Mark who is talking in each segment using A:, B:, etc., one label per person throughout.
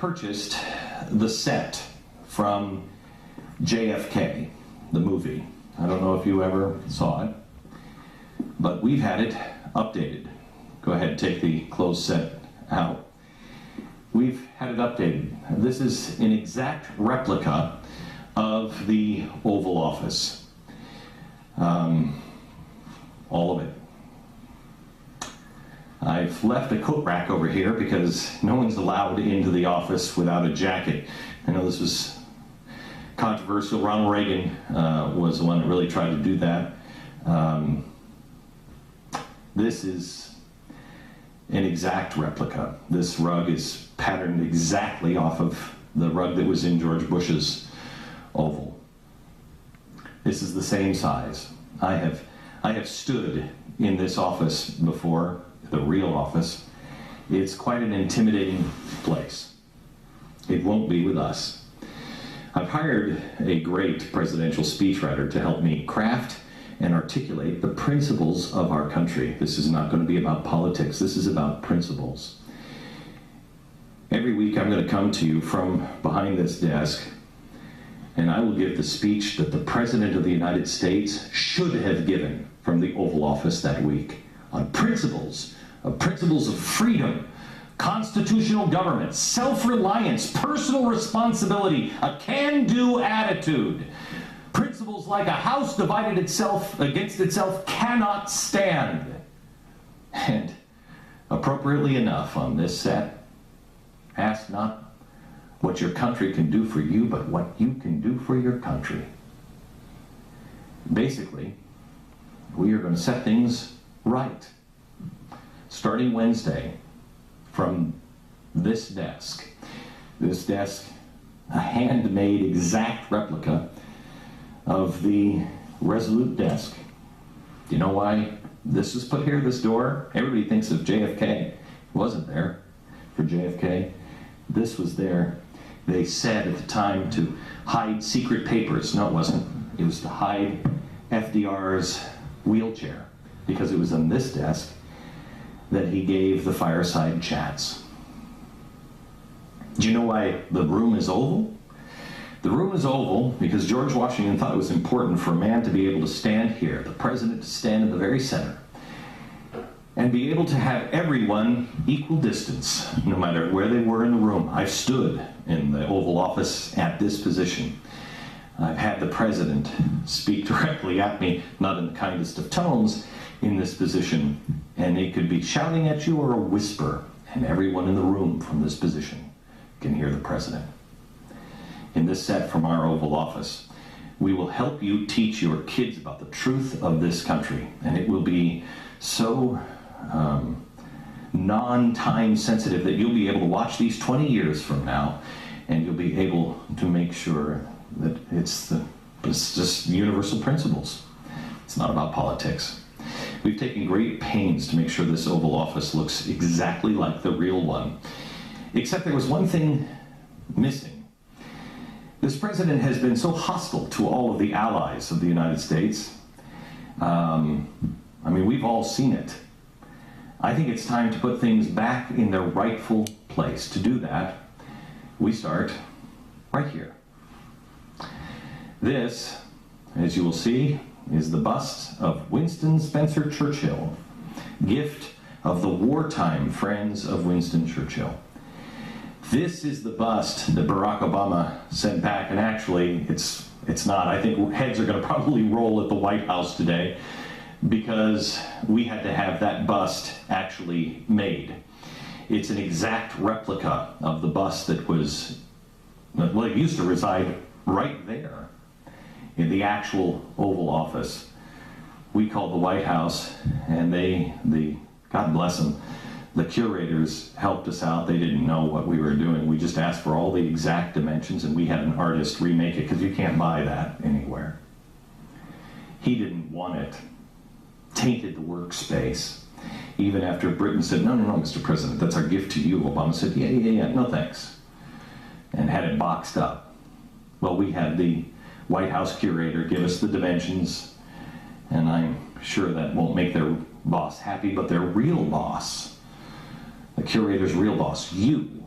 A: purchased the set from JFK, the movie. I don't know if you ever saw it, but we've had it updated. Go ahead, take the closed set out. We've had it updated. This is an exact replica of the Oval Office. All of it. I've left a coat rack over here because no one's allowed into the office without a jacket. I know this was controversial. Ronald Reagan was the one that really tried to do that. This is an exact replica. This rug is patterned exactly off of the rug that was in George Bush's Oval. This is the same size. I have stood in this office before, the real office. It's quite an intimidating place. It won't be with us. I've hired a great presidential speechwriter to help me craft and articulate the principles of our country. This is not going to be about politics. This is about principles. Every week I'm going to come to you from behind this desk, and I will give the speech that the President of the United States should have given from the Oval Office that week on principles of freedom, constitutional government, self-reliance, personal responsibility, a can-do attitude. Principles like a house divided itself against itself cannot stand. And appropriately enough on this set, ask not what your country can do for you, but what you can do for your country. Basically, we are going to set things right. Starting Wednesday, from this desk, a handmade exact replica of the Resolute desk. Do you know why this was put here, this door? Everybody thinks of JFK. It wasn't there for JFK. This was there. They said at the time to hide secret papers. No, it wasn't. It was to hide FDR's wheelchair, because it was on this desk that he gave the fireside chats. Do you know why the room is oval? The room is oval because George Washington thought it was important for a man to be able to stand here, the president to stand in the very center, and be able to have everyone equal distance, no matter where they were in the room. I've stood in the Oval Office at this position. I've had the president speak directly at me, not in the kindest of tones, in this position, and he could be shouting at you or a whisper, and everyone in the room from this position can hear the president. In this set from our Oval Office, we will help you teach your kids about the truth of this country, and it will be so non-time sensitive that you'll be able to watch these 20 years from now, and you'll be able to make sure that it's just universal principles. It's not about politics. We've taken great pains to make sure this Oval Office looks exactly like the real one, except there was one thing missing. This president has been so hostile to all of the allies of the United States. We've all seen it. I think it's time to put things back in their rightful place. To do that, we start right here. This, as you will see, is the bust of Winston Spencer Churchill, gift of the wartime friends of Winston Churchill. This is the bust that Barack Obama sent back, and actually it's not. I think heads are going to probably roll at the White House today because we had to have that bust actually made. It's an exact replica of the bust that was, well, it used to reside right there in the actual Oval Office. We called the White House, and God bless them, the curators helped us out. They didn't know what we were doing. We just asked for all the exact dimensions, and we had an artist remake it, because you can't buy that anywhere. He didn't want it. Tainted the workspace. Even after Britain said, no, Mr. President, that's our gift to you. Obama said, yeah, no thanks. And had it boxed up. Well, we had the White House curator give us the dimensions, and I'm sure that won't make their boss happy, but their real boss, the curator's real boss, you,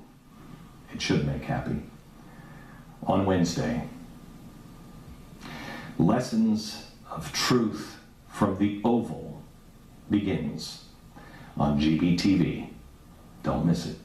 A: it should make happy. On Wednesday, Lessons of Truth from the Oval begins on GBTV. Don't miss it.